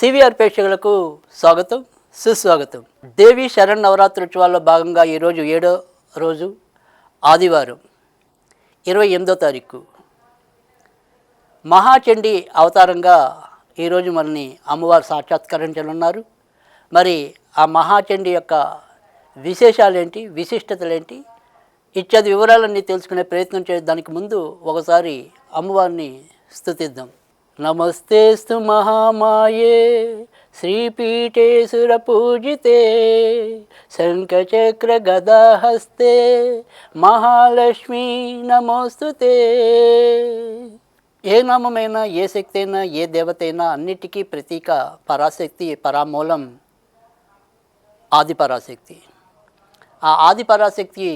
CVR ప్రేక్షకులకు స్వాగతం, సుస్వాగతం. దేవి శరన్నవరాత్రి ఉత్సవాల్లో భాగంగా ఈరోజు 7వ రోజు ఆదివారం 28వ తారీఖు మహాచండీ అవతారంగా ఈరోజు మనని అమ్మవారు సాక్షాత్కరించనున్నారు. మరి ఆ మహాచండీ యొక్క విశేషాలేంటి, విశిష్టతలేంటి ఇత్యాది వివరాలన్నీ తెలుసుకునే ప్రయత్నం చేయడానికి ముందు ఒకసారి అమ్మవారిని స్తుతిద్దాం. నమస్తేస్తు మహామాయే శ్రీపీఠే సురపూజితే శంఖచక్ర గదాహస్తే మహాలక్ష్మీ నమోస్తుతే. ఏ నామమైనా, ఏ శక్తి అయినా, ఏ దేవత అయినా అన్నిటికీ ప్రతీక పరాశక్తి, పరామూలం ఆది పరాశక్తి. ఆ ఆది పరాశక్తి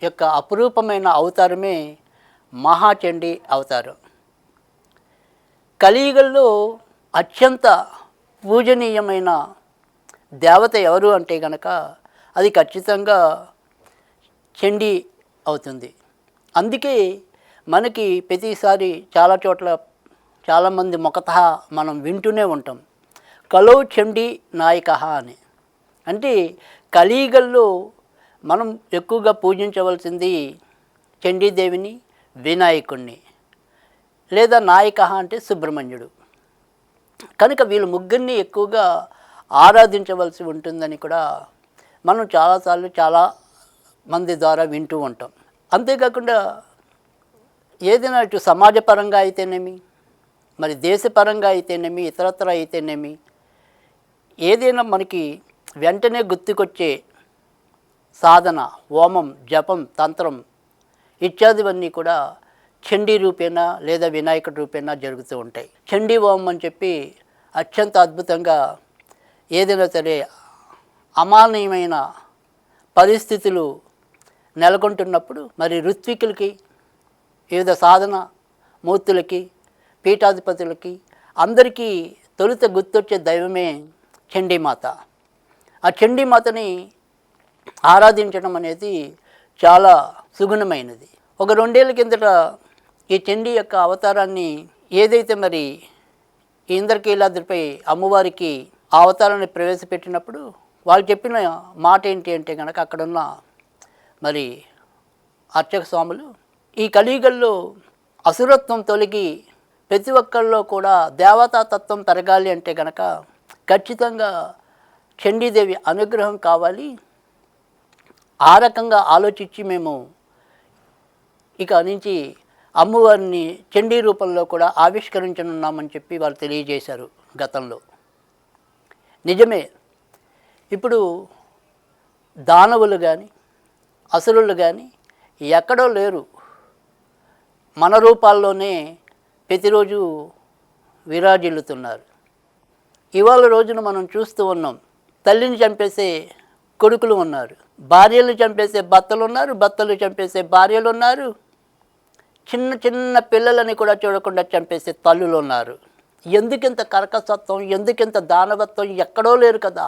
యొక్క అపురూపమైన అవతారమే మహాచండీ అవతారం. కలియుగంలో అత్యంత పూజనీయమైన దేవత ఎవరు అంటే కనుక అది ఖచ్చితంగా చండీ అవుతుంది. అందుకే మనకి ప్రతిసారి చాలా చోట్ల చాలామంది ముఖతః మనం వింటూనే ఉంటాం, కలౌ చండీ నాయకః అని. అంటే కలియుగంలో మనం ఎక్కువగా పూజించవలసింది చండీదేవిని, వినాయకుడిని, లేదా నాయక అంటే సుబ్రహ్మణ్యుడు. కనుక వీళ్ళు ముగ్గురిని ఎక్కువగా ఆరాధించవలసి ఉంటుందని కూడా మనం చాలాసార్లు చాలా మంది ద్వారా వింటూ ఉంటాం. అంతేకాకుండా ఏదైనా ఇటు సమాజపరంగా అయితేనేమి, మరి దేశపరంగా అయితేనేమి, ఇతరత్ర అయితేనేమి, ఏదైనా మనకి వెంటనే గుర్తుకొచ్చే సాధన, హోమం, జపం, తంత్రం ఇత్యాదివన్నీ కూడా చండీ రూపేణ లేదా వినాయకుడి రూపేణ జరుగుతూ ఉంటాయి. చండీ హోమం అని చెప్పి అత్యంత అద్భుతంగా ఏదైనా సరే అమానీయమైన పరిస్థితులు నెలకొంటున్నప్పుడు మరి ఋత్వికులకి, వివిధ సాధన మూర్తులకి, పీఠాధిపతులకి అందరికీ తొలుత గుర్తొచ్చే దైవమే చండీమాత. ఆ చండీమాతని ఆరాధించడం అనేది చాలా సుగుణమైనది. ఒక 2 ఏళ్ళ కిందట ఈ చండీ యొక్క అవతారాన్ని ఏదైతే మరి ఈ ఇంద్రకీలాద్రిపై అమ్మవారికి ఆ అవతారాన్ని ప్రవేశపెట్టినప్పుడు వాళ్ళు చెప్పిన మాట ఏంటి అంటే కనుక అక్కడున్న మరి అర్చక స్వాములు, ఈ కలియుగంలో అసురత్వం తొలగి ప్రతి ఒక్కరిలో కూడా దేవతాతత్వం పెరగాలి అంటే కనుక ఖచ్చితంగా చండీదేవి అనుగ్రహం కావాలి. ఆ రకంగా ఆలోచించి మేము ఇక నుంచి అమ్మవారిని చండీ రూపంలో కూడా ఆవిష్కరించనున్నామని చెప్పి వాళ్ళు తెలియజేశారు గతంలో. నిజమే, ఇప్పుడు దానవులు కానీ అసురులు కానీ ఎక్కడో లేరు, మన రూపాల్లోనే ప్రతిరోజు విరాజిల్లుతున్నారు. ఇవాళ రోజున మనం చూస్తూ ఉన్నాం, తల్లిని చంపేసే కొడుకులు ఉన్నారు, భార్యలు చంపేసే భర్తలు ఉన్నారు, భర్తలు చంపేసే భార్యలు ఉన్నారు, చిన్న చిన్న పిల్లలని కూడా చూడకుండా చంపేసే తల్లులు ఉన్నారు. ఎందుకింత కర్కసత్వం, ఎందుకింత దానవత్వం? ఎక్కడో లేరు కదా,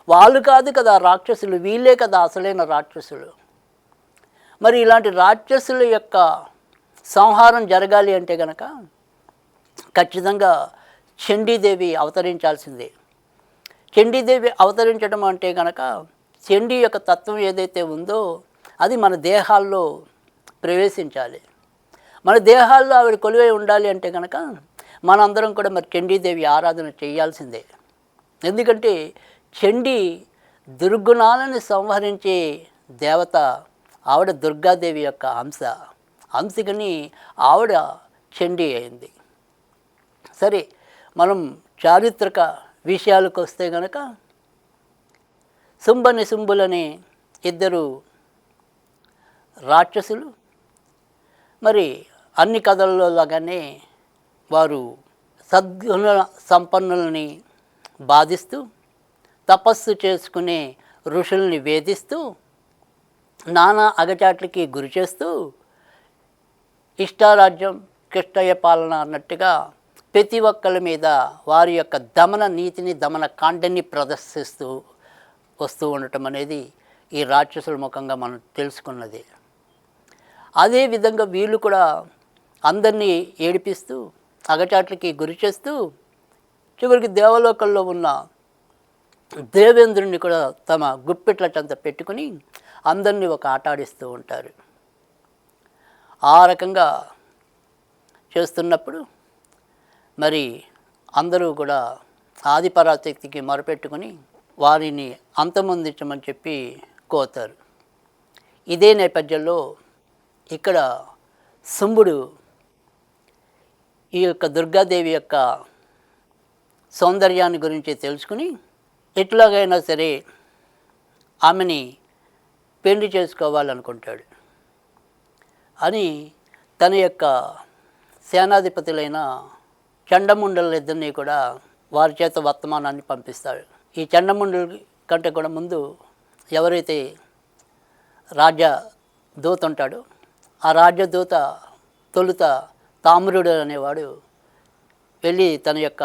వాళ్ళు కాదు కదా రాక్షసులు, వీళ్ళే కదా అసలైన రాక్షసులు. మరి ఇలాంటి రాక్షసుల యొక్క సంహారం జరగాలి అంటే కనుక ఖచ్చితంగా చండీదేవి అవతరించాల్సిందే. చండీదేవి అవతరించడం అంటే కనుక చండీ యొక్క తత్వం ఏదైతే ఉందో అది మన దేహాల్లో ప్రవేశించాలి. మన దేహాల్లో ఆవిడ కొలువై ఉండాలి అంటే కనుక మనందరం కూడా మరి చండీదేవి ఆరాధన చేయాల్సిందే. ఎందుకంటే చండీ దుర్గుణాలను సంహరించే దేవత. ఆవిడ దుర్గాదేవి యొక్క అంశ, అంశకని ఆవిడ చండీ అయింది. సరే, మనం చారిత్రక విషయాలకు వస్తే కనుక శుంభ నిశుంభులని ఇద్దరు రాక్షసులు మరి అన్ని కథల్లో లాగానే వారు సద్గుణ సంపన్నులని బాధిస్తూ, తపస్సు చేసుకునే ఋషుల్ని వేధిస్తూ, నానా అగచాట్లకి గురి చేస్తూ, ఇష్టారాజ్యం కృష్ణయ్య పాలన అన్నట్టుగా ప్రతి ఒక్కరి మీద వారి యొక్క దమన నీతిని, దమన కాండని ప్రదర్శిస్తూ వస్తూ ఉండటం అనేది ఈ రాక్షసుల ముఖంగా మనం తెలుసుకున్నది. అదేవిధంగా వీళ్ళు కూడా అందరినీ ఏడిపిస్తూ, అగచాట్లకి గురి చేస్తూ చివరికి దేవలోకంలో ఉన్న దేవేంద్రుడిని కూడా తమ గుప్పిట్ల చెంత పెట్టుకుని అందరినీ ఒక ఆట ఆడిస్తూ ఉంటారు. ఆ రకంగా చేస్తున్నప్పుడు మరి అందరూ కూడా ఆదిపరాశక్తికి మొరపెట్టుకుని వారిని అంతమొందించమని చెప్పి కోరుతారు. ఇదే నేపథ్యంలో ఇక్కడ శుంభుడు ఈ యొక్క దుర్గాదేవి యొక్క సౌందర్యాన్ని గురించి తెలుసుకుని ఎట్లాగైనా సరే ఆమెని పెళ్లి చేసుకోవాలనుకుంటాడు. అని తన యొక్క సేనాధిపతులైన చండముండలిద్దరినీ కూడా వారి చేత వర్తమానాన్ని పంపిస్తాడు. ఈ చండముండలి కంటే కూడా ముందు ఎవరైతే రాజ్యదూత ఉంటాడో ఆ రాజ్యదూత తొలుత తామ్రుడు అనేవాడు వెళ్ళి తన యొక్క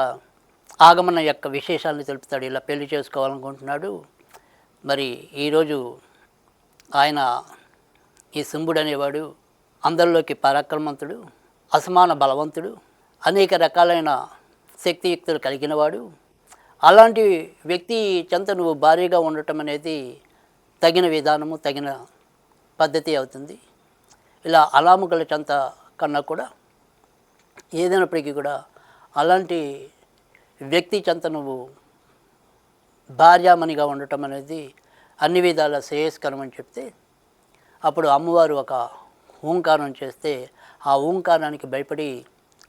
ఆగమన యొక్క విశేషాలను తెలుపుతాడు. ఇలా పెళ్లి చేసుకోవాలనుకుంటున్నాడు. మరి ఈరోజు ఆయన ఈ శుంభుడు అనేవాడు అందరిలోకి పరాక్రమవంతుడు, అసమాన బలవంతుడు, అనేక రకాలైన శక్తియుక్తులు కలిగినవాడు. అలాంటి వ్యక్తి చెంత నువ్వు భారీగా ఉండటం అనేది తగిన విధానము, తగిన పద్ధతి అవుతుంది. ఇలా అలాముగల చెంత కన్నా కూడా ఏదైనప్పటికీ కూడా అలాంటి వ్యక్తి చెంత నువ్వు భార్యామణిగా ఉండటం అనేది అన్ని విధాల శ్రేయస్కరం అని చెప్తే అప్పుడు అమ్మవారు ఒక ఓంకారం చేస్తే ఆ ఓంకారానికి భయపడి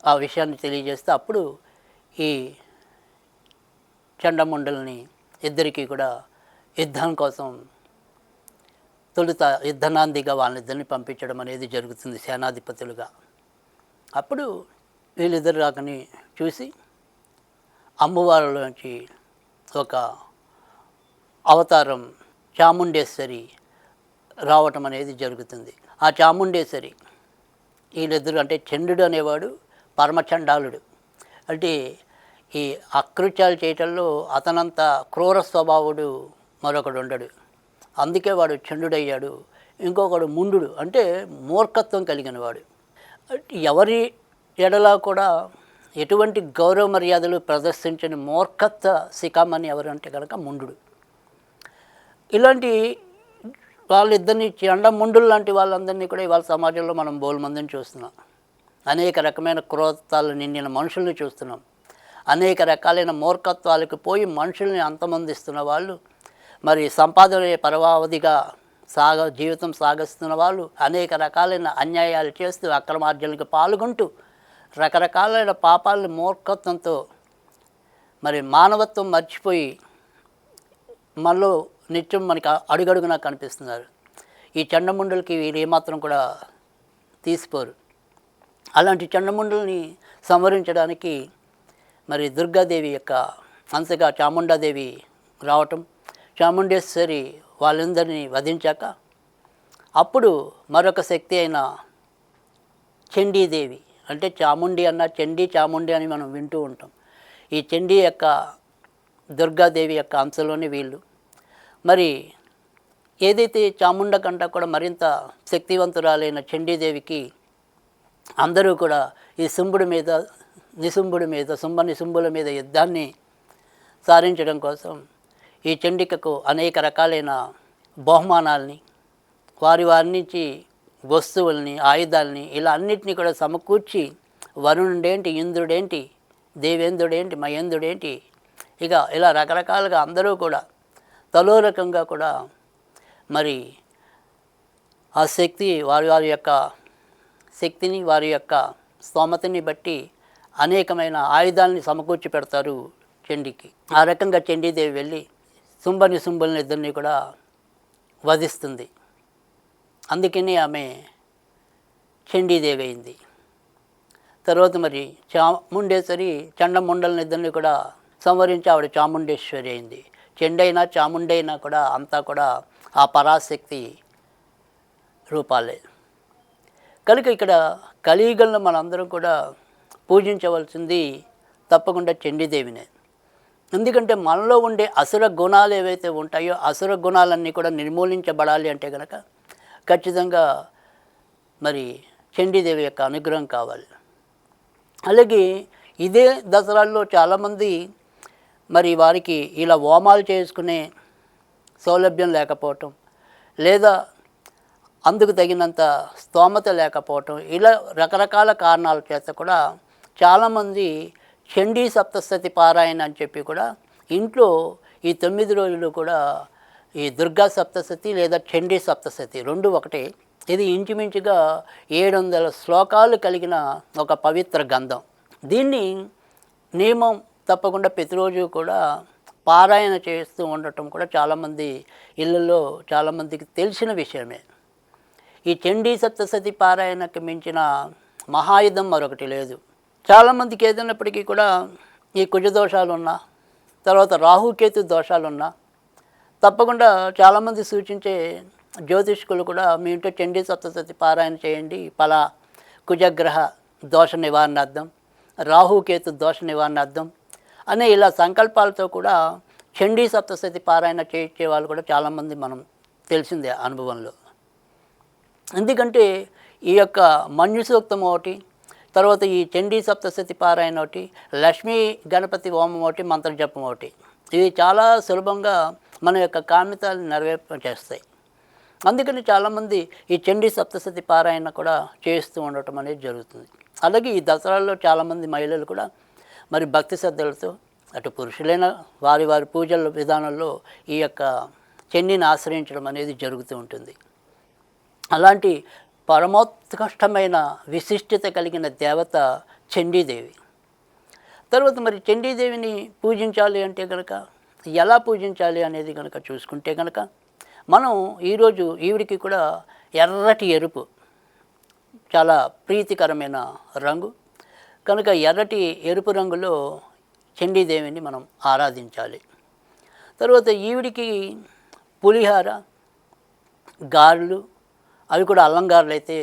ఆ విషయాన్ని తెలియజేస్తే అప్పుడు ఈ చండముండల్ని ఇద్దరికీ కూడా యుద్ధం కోసం తొలుత యుద్ధనాందిగా వాళ్ళిద్దరిని పంపించడం అనేది జరుగుతుంది సేనాధిపతులుగా. అప్పుడు వీళ్ళిద్దరు రాకని చూసి అమ్మవారిలోంచి ఒక అవతారం చాముండేశ్వరి రావటం అనేది జరుగుతుంది. ఆ చాముండేశ్వరి వీళ్ళిద్దరు అంటే చంద్రుడు అనేవాడు పరమచండాలుడు. అంటే ఈ అకృత్యాలు చేయటంలో అతనంత క్రూర స్వభావుడు మరొకడు ఉండడు. అందుకే వాడు చండుడయ్యాడు. ఇంకొకడు ముండు అంటే మూర్ఖత్వం కలిగిన వాడు. ఎవరి ఎడలా కూడా ఎటువంటి గౌరవ మర్యాదలు ప్రదర్శించని మూర్ఖత్వ శిఖామణి ఎవరు అంటే కనుక ముండు. ఇలాంటి వాళ్ళిద్దరిని చండముండులు లాంటి వాళ్ళందరినీ కూడా ఇవాళ సమాజంలో మనం బోల్మందిని చూస్తున్నాం. అనేక రకమైన క్రోధాలు నిండిన మనుషుల్ని చూస్తున్నాం. అనేక రకాలైన మూర్ఖత్వాలకు పోయి మనుషుల్ని అంతమొందిస్తున్న వాళ్ళు, మరి సంపాదన పరమావధిగా జీవితం సాగిస్తున్న వాళ్ళు అనేక రకాలైన అన్యాయాలు చేస్తూ అక్రమార్జనలకు పాల్గొంటూ రకరకాలైన పాపాలని మూర్ఖత్వంతో మరి మానవత్వం మర్చిపోయి మనలో నిత్యం మనకి అడుగడుగునా కనిపిస్తున్నారు. ఈ చండముండలకి వీరు ఏమాత్రం కూడా తీసిపోరు. అలాంటి చండముండల్ని సంవరించడానికి మరి దుర్గాదేవి యొక్క అంశగా చాముండాదేవి రావటం, చాముండేశ్వరి వాళ్ళందరినీ వధించాక అప్పుడు మరొక శక్తి అయిన చండీదేవి, అంటే చాముండి అన్న చండీ చాముండి అని మనం వింటూ ఉంటాం. ఈ చండీ యొక్క దుర్గాదేవి యొక్క అంశలోని వీళ్ళు. మరి ఏదైతే చాముండ కంటే కూడా మరింత శక్తివంతురాలైన చండీదేవికి అందరూ కూడా ఈ శుంభుడి మీద నిశుంభుల మీద యుద్ధాన్ని సారించడం కోసం ఈ చండికకు అనేక రకాలైన బహుమానాల్ని వారి నుంచి వస్తువుల్ని, ఆయుధాలని ఇలా అన్నిటినీ కూడా సమకూర్చి వరుణుడేంటి, ఇంద్రుడేంటి, దేవేంద్రుడేంటి, మహేంద్రుడేంటి, ఇక ఇలా రకరకాలుగా అందరూ కూడా తలో రకంగా కూడా మరి ఆ శక్తి వారి యొక్క శక్తిని, వారి యొక్క స్తోమతని బట్టి అనేకమైన ఆయుధాలని సమకూర్చి పెడతారు చండీకి. ఆ రకంగా చండీదేవి వెళ్ళి శుంభుల్ని ఇద్దరిని కూడా వధిస్తుంది. అందుకని ఆమె చండీదేవి అయింది. తర్వాత మరి చాముండేశ్వరి చండముండలని ఇద్దరిని కూడా సంవరించి ఆవిడ చాముండేశ్వరి అయింది. చెండైనా చాముండైనా కూడా అంతా కూడా ఆ పరాశక్తి రూపాలే. కనుక ఇక్కడ కలియుగంలో మనందరం కూడా పూజించవలసింది తప్పకుండా చండీదేవినే. ఎందుకంటే మనలో ఉండే అసుర గుణాలు ఏవైతే ఉంటాయో అసుర గుణాలన్నీ కూడా నిర్మూలించబడాలి అంటే కనుక ఖచ్చితంగా మరి చండీదేవి యొక్క అనుగ్రహం కావాలి. అలాగే ఇదే దసరాల్లో చాలామంది మరి వారికి ఇలా హోమాలు చేసుకునే సౌలభ్యం లేకపోవటం, లేదా అందుకు తగినంత స్తోమత లేకపోవటం, ఇలా రకరకాల కారణాల చేత కూడా చాలామంది చండీ సప్తశతి పారాయణ అని చెప్పి కూడా ఇంట్లో ఈ 9 రోజులు కూడా ఈ దుర్గా సప్తశతి లేదా చండీ సప్తశతి రెండు ఒకటే. ఇది ఇంచుమించుగా 700 శ్లోకాలు కలిగిన ఒక పవిత్ర గ్రంథం. దీన్ని నియమం తప్పకుండా ప్రతిరోజు కూడా పారాయణ చేస్తూ ఉండటం కూడా చాలామంది ఇళ్ళల్లో చాలామందికి తెలిసిన విషయమే. ఈ చండీ సప్తశతి పారాయణకి మించిన మహాయుధం మరొకటి లేదు. చాలామందికి ఏదైనప్పటికీ కూడా ఈ కుజదోషాలున్నా, తర్వాత రాహుకేతు దోషాలున్నా తప్పకుండా చాలామంది సూచించే జ్యోతిష్కులు కూడా మీ ఇంట్లో చండీ సప్తశతి పారాయణ చేయండి, పలా కుజగ్రహ దోష నివారణార్థం, రాహుకేతు దోష నివారణార్థం అనే ఇలా సంకల్పాలతో కూడా చండీ సప్తశతి పారాయణ చేయించే వాళ్ళు కూడా చాలామంది మనం తెలిసిందే అనుభవంలో. ఎందుకంటే ఈ యొక్క మన్యు సూక్తం ఒకటి, తర్వాత ఈ చండీ సప్తశతి పారాయణ ఒకటి, లక్ష్మీ గణపతి హోమం ఒకటి, మంత్రజపం ఒకటి, ఇవి చాలా సులభంగా మన యొక్క కామితాలు నెరవేర్చేస్తాయి. అందుకని చాలామంది ఈ చండీ సప్తశతి పారాయణ కూడా చేస్తూ ఉండటం అనేది జరుగుతుంది. అలాగే ఈ దసరాల్లో చాలామంది మహిళలు కూడా మరి భక్తి శ్రద్ధలతో అటు పురుషులైన వారి వారి పూజల విధానంలో ఈ యొక్క చండీని ఆశ్రయించడం అనేది జరుగుతూ ఉంటుంది. అలాంటి పరమోత్కృష్టమైన విశిష్టత కలిగిన దేవత చండీదేవి. తర్వాత మరి చండీదేవిని పూజించాలి అంటే కనుక ఎలా పూజించాలి అనేది కనుక చూసుకుంటే కనుక మనం ఈరోజు ఈవిడికి కూడా ఎర్రటి ఎరుపు చాలా ప్రీతికరమైన రంగు కనుక ఎర్రటి ఎరుపు రంగులో చండీదేవిని మనం ఆరాధించాలి. తర్వాత ఈవిడికి పులిహార, గారెలు, అవి కూడా అల్లం గారెలు అయితే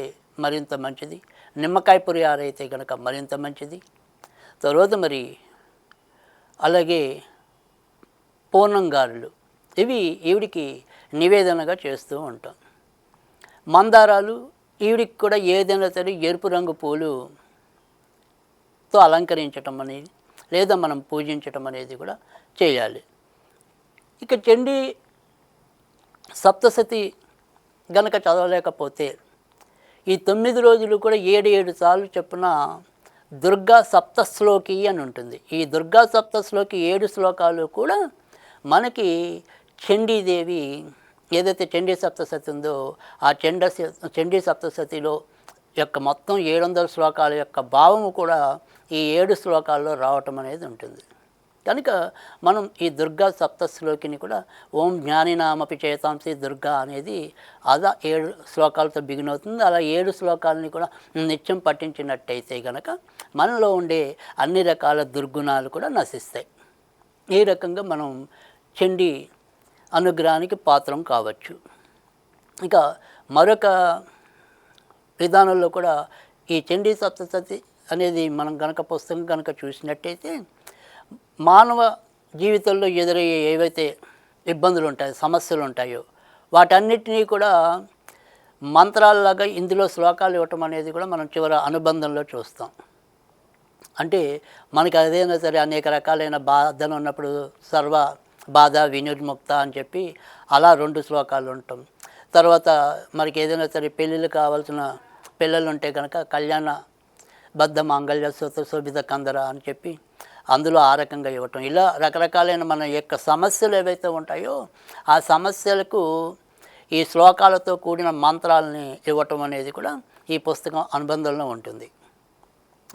మరింత మంచిది, నిమ్మకాయ పులిహార అయితే కనుక మరింత మంచిది. తర్వాత మరి అలాగే పూర్ణం గారెలు, ఇవి ఈవిడికి నివేదనగా చేస్తూ ఉంటాం. మందారాలు, ఈవిడికి కూడా ఏదైనా సరే ఎరుపు రంగు పూలుతో అలంకరించటం అనేది లేదా మనం పూజించటం అనేది కూడా చేయాలి. ఇక చండీ సప్తశతి గనక చదవలేకపోతే ఈ 9 రోజులు కూడా 7 సార్లు చొప్పున దుర్గా సప్తశ్లోకి అని ఉంటుంది. ఈ దుర్గా సప్తశ్లోకి 7 శ్లోకాలు కూడా మనకి చండీదేవి ఏదైతే చండీ సప్తశతి ఉందో ఆ చండీ సప్తశతిలో యొక్క మొత్తం 700 శ్లోకాల యొక్క భావము కూడా ఈ 7 శ్లోకాల్లో రావటం అనేది ఉంటుంది. కనుక మనం ఈ దుర్గా సప్తశ్లోకిని కూడా ఓం జ్ఞానినామపి చేతాంసి దుర్గా అనేది అలా 7 శ్లోకాలతో బిగిన్ అవుతుంది. అలా 7 శ్లోకాలని కూడా నిత్యం పఠించినట్టయితే కనుక మనలో ఉండే అన్ని రకాల దుర్గుణాలు కూడా నశిస్తాయి. ఈ రకంగా మనం చండీ అనుగ్రహానికి పాత్రం కావచ్చు. ఇక మరొక విధానంలో కూడా ఈ చండీ సప్తశతి అనేది మనం కనుక పుస్తకం కనుక చూసినట్టయితే మానవ జీవితంలో ఎదురయ్యే ఏవైతే ఇబ్బందులు ఉంటాయో, సమస్యలు ఉంటాయో వాటన్నిటినీ కూడా మంత్రాలలాగా ఇందులో శ్లోకాలు ఇవ్వటం అనేది కూడా మనం చివరి అనుబంధంలో చూస్తాం. అంటే మనకి అదేనా సరే అనేక రకాలైన బాధలు ఉన్నప్పుడు సర్వ బాధ వినిర్ముక్త అని చెప్పి అలా 2 శ్లోకాలు ఉంటాం. తర్వాత మనకి ఏదైనా సరే పెళ్ళిళ్ళు కావాల్సిన పిల్లలు ఉంటే కనుక కళ్యాణ బద్ధ మాంగళ్య శోభిత కందర అని చెప్పి అందులో ఆ రకంగా ఇవ్వటం, ఇలా రకరకాలైన మన యొక్క సమస్యలు ఏవైతే ఉంటాయో ఆ సమస్యలకు ఈ శ్లోకాలతో కూడిన మంత్రాలని ఇవ్వటం అనేది కూడా ఈ పుస్తకం అనుబంధంలో ఉంటుంది.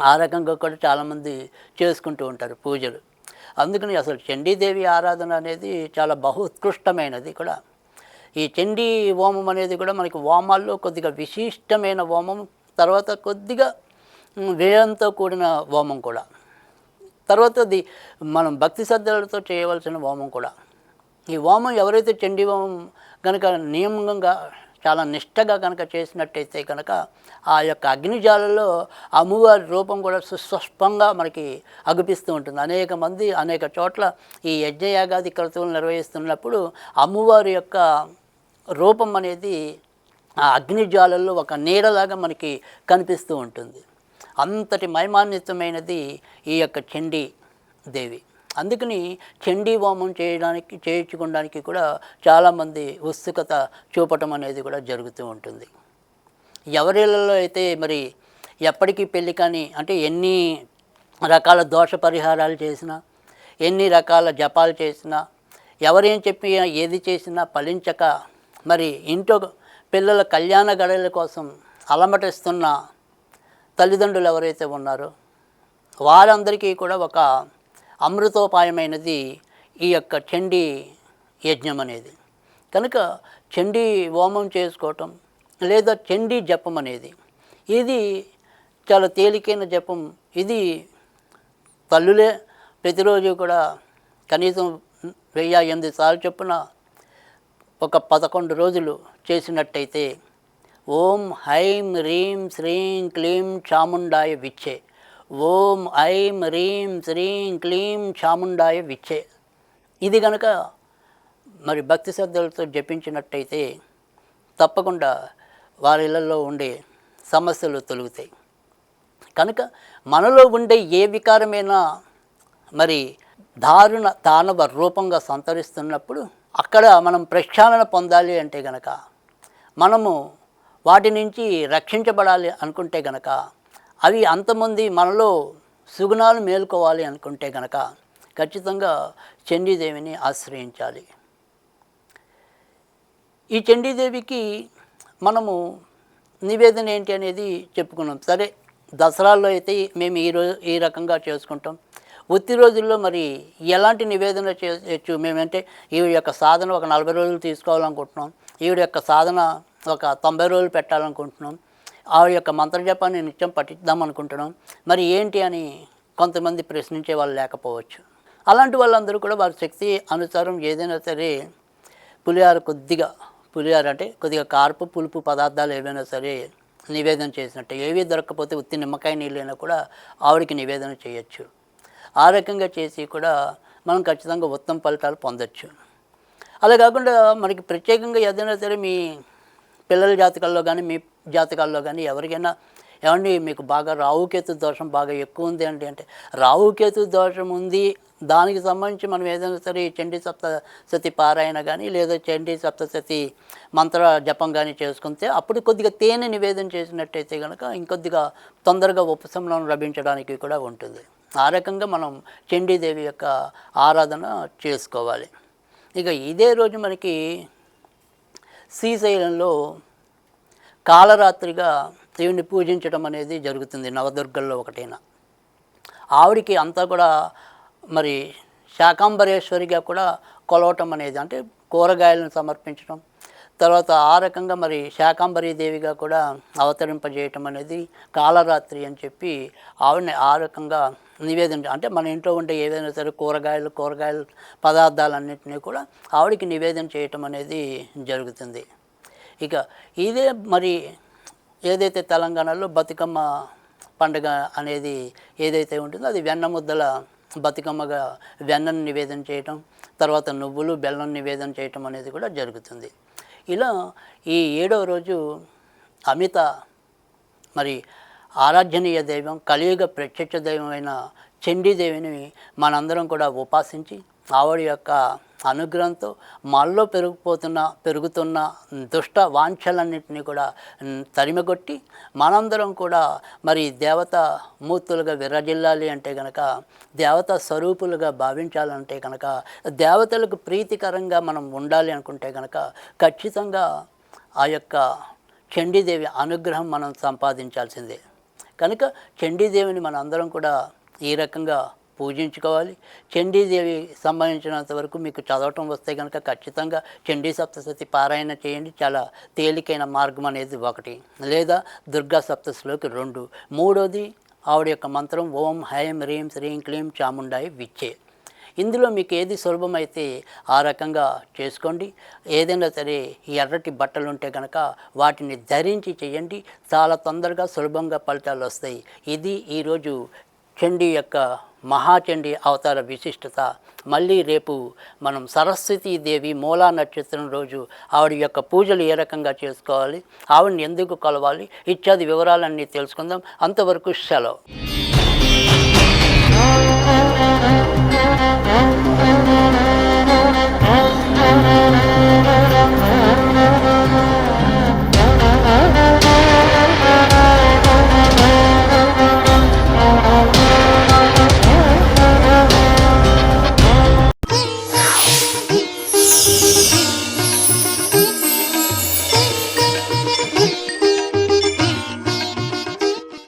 ఆ రకంగా కూడా చాలామంది చేసుకుంటూ ఉంటారు పూజలు. అందుకని అసలు చండీదేవి ఆరాధన అనేది చాలా ఉత్కృష్టమైనది కూడా. ఈ చండీ హోమం అనేది కూడా మనకి హోమాల్లో కొద్దిగా విశిష్టమైన హోమం, తర్వాత కొద్దిగా వ్యయంతో కూడిన హోమం కూడా, తర్వాత మనం భక్తి శ్రద్ధలతో చేయవలసిన హోమం కూడా. ఈ హోమం ఎవరైతే చండీ హోమం కనుక నియమంగా చాలా నిష్టగా కనుక చేసినట్టయితే కనుక ఆ యొక్క అగ్నిజాలలో అమ్మవారి రూపం కూడా సుస్పష్టంగా మనకి అగుపిస్తూ ఉంటుంది. అనేక మంది అనేక చోట్ల ఈ యజ్ఞయాగాది క్రతువులు నిర్వహిస్తున్నప్పుడు అమ్మవారి యొక్క రూపం అనేది ఆ అగ్నిజ్వాలల్లో ఒక నీడలాగా మనకి కనిపిస్తూ ఉంటుంది. అంతటి మహిమాన్వితమైనది ఈ యొక్క చండీ దేవి. అందుకని చండీ హోమం చేయించుకోవడానికి కూడా చాలామంది ఉత్సుకత చూపటం అనేది కూడా జరుగుతూ ఉంటుంది. ఎవరిళ్ళలో అయితే మరి ఎప్పటికీ పెళ్ళి కానీ, అంటే ఎన్ని రకాల దోష పరిహారాలు చేసినా, ఎన్ని రకాల జపాలు చేసినా, ఎవరేం చెప్పి ఏది చేసినా ఫలించక మరి ఇంట్లో పిల్లల కళ్యాణ గడల కోసం అలమటిస్తున్న తల్లిదండ్రులు ఎవరైతే ఉన్నారో వారందరికీ కూడా ఒక అమృతోపాయమైనది ఈ యొక్క చండీ యజ్ఞం అనేది. కనుక చండీ హోమం చేసుకోవటం లేదా చండీ జపం అనేది ఇది చాలా తేలికైన జపం. ఇది తల్లులే ప్రతిరోజు కూడా కనీసం 1008 సార్లు చొప్పున ఒక 11 రోజులు చేసినట్టయితే ఓం ఐం హ్రీం శ్రీం క్లీం చాముండాయ విచ్చే, ఓం ఐం హ్రీం శ్రీం క్లీం చాముండాయ విచ్చే, ఇది కనుక మరి భక్తి శ్రద్ధలతో జపించినట్టయితే తప్పకుండా వారి ఇళ్ళల్లో ఉండే సమస్యలు తొలుగుతాయి. కనుక మనలో ఉండే ఏ వికారమైనా మరి దానవ రూపంగా సంతరిస్తున్నప్పుడు అక్కడ మనం ప్రక్షాళన పొందాలి అంటే గనక, మనము వాటి నుంచి రక్షించబడాలి అనుకుంటే గనక, అవి అంతమంది మనలో సుగుణాలు మేలుకోవాలి అనుకుంటే గనక ఖచ్చితంగా చండీదేవిని ఆశ్రయించాలి. ఈ చండీదేవికి మనము నివేదన ఏంటి అనేది చెప్పుకున్నాం. సరే, దసరాల్లో అయితే మేము ఈ రకంగా చేసుకుంటాం. ఉత్తి రోజుల్లో మరి ఎలాంటి నివేదన చేయొచ్చు మేమంటే, ఈవిడ యొక్క సాధన ఒక 40 రోజులు తీసుకోవాలనుకుంటున్నాం, ఈవిడ యొక్క సాధన ఒక 90 రోజులు పెట్టాలనుకుంటున్నాం, ఆవిడ యొక్క మంత్రజపాన్ని నిత్యం పఠిద్దాం అనుకుంటున్నాం, మరి ఏంటి అని కొంతమంది ప్రశ్నించే వాళ్ళు లేకపోవచ్చు. అలాంటి వాళ్ళందరూ కూడా వారి శక్తి అనుసారం ఏదైనా సరే పులిహార అంటే కొద్దిగా కార్పు పులుపు పదార్థాలు ఏవైనా సరే నివేదన చేసినట్టే, ఏవి దొరకకపోతే ఉత్తి నిమ్మకాయ నీళ్ళైనా కూడా ఆవిడికి నివేదన చేయొచ్చు. ఆ రకంగా చేసి కూడా మనం ఖచ్చితంగా ఉత్తమ ఫలితాలు పొందొచ్చు. అలా కాకుండా మనకి ప్రత్యేకంగా ఏదైనా సరే మీ పిల్లల జాతకాల్లో కానీ మీ జాతకాల్లో కానీ ఎవరికైనా ఏమండి మీకు బాగా రాహుకేతు దోషం బాగా ఎక్కువ ఉంది అంటే రాహుకేతు దోషం ఉంది, దానికి సంబంధించి మనం ఏదైనా సరే చండీ సప్తశతి పారాయణ కానీ లేదా చండీ సప్తశతి మంత్ర జపం కానీ చేసుకుంటే అప్పుడు కొద్దిగా తేనె నివేదన చేసినట్టయితే కనుక ఇంకొద్దిగా తొందరగా ఉపశమనం లభించడానికి కూడా ఉంటుంది. ఆ రకంగా మనం చండీదేవి యొక్క ఆరాధన చేసుకోవాలి. ఇక ఇదే రోజు మనకి శ్రీశైలంలో కాలరాత్రిగా దేవుని పూజించడం అనేది జరుగుతుంది. నవదుర్గల్లో ఒకటైన ఆవిడికి అంతా కూడా మరి శాకాంబరేశ్వరిగా కూడా కొలవటం అనేది, అంటే కూరగాయలను సమర్పించడం, తర్వాత ఆ రకంగా మరి శాకాంబరీదేవిగా కూడా అవతరింపజేయటం అనేది కాలరాత్రి అని చెప్పి ఆవిడని ఆ రకంగా నివేదన, అంటే మన ఇంట్లో ఉండే ఏదైనా సరే కూరగాయలు పదార్థాలన్నింటినీ కూడా ఆవిడికి నివేదన చేయటం అనేది జరుగుతుంది. ఇక ఇదే మరి ఏదైతే తెలంగాణలో బతుకమ్మ పండుగ అనేది ఏదైతే ఉంటుందో అది వెన్న ముద్దల బతుకమ్మగా వెన్నను నివేదన చేయటం, తర్వాత నువ్వులు బెల్లం నివేదన చేయటం అనేది కూడా జరుగుతుంది. ఇలా ఈ 7వ రోజు అమిత మరి ఆరాధ్యనీయ దైవం కలియుగ ప్రత్యక్ష దైవమైన చండీదేవిని మనందరం కూడా ఉపాసించి ఆవిడ యొక్క అనుగ్రహంతో మనలో పెరుగుతున్న దుష్ట వాంఛలన్నింటినీ కూడా తరిమిగొట్టి మనందరం కూడా మరి దేవతా మూర్తులుగా విరజిల్లాలి అంటే కనుక, దేవతా స్వరూపులుగా భావించాలంటే కనుక, దేవతలకు ప్రీతికరంగా మనం ఉండాలి అనుకుంటే కనుక ఖచ్చితంగా ఆ యొక్క చండీదేవి అనుగ్రహం మనం సంపాదించాల్సిందే. కనుక చండీదేవిని మన అందరం కూడా ఈ రకంగా పూజించుకోవాలి. చండీదేవి సంబంధించినంత వరకు మీకు చదవటం వస్తే కనుక ఖచ్చితంగా చండీ సప్తశతి పారాయణ చేయండి. చాలా తేలికైన మార్గం అనేది ఒకటి, లేదా దుర్గా సప్తశతిలోకి 2. మూడోది ఆవిడ యొక్క మంత్రం ఓం ఐం హ్రీం శ్రీం క్లీం చాముండాయ విచ్చే. ఇందులో మీకు ఏది సులభమైతే ఆ రకంగా చేసుకోండి. ఏదైనా సరే ఎర్రటి బట్టలు ఉంటే కనుక వాటిని ధరించి చేయండి, చాలా తొందరగా సులభంగా ఫలితాలు వస్తాయి. ఇది ఈరోజు చండీ యొక్క మహాచండీ అవతార విశిష్టత. మళ్ళీ రేపు మనం సరస్వతీదేవి మూలా నక్షత్రం రోజు ఆవిడ యొక్క పూజలు ఏ రకంగా చేసుకోవాలి, ఆవిడని ఎందుకు కొలవాలి ఇత్యాది వివరాలన్నీ తెలుసుకుందాం. అంతవరకు సెలవు.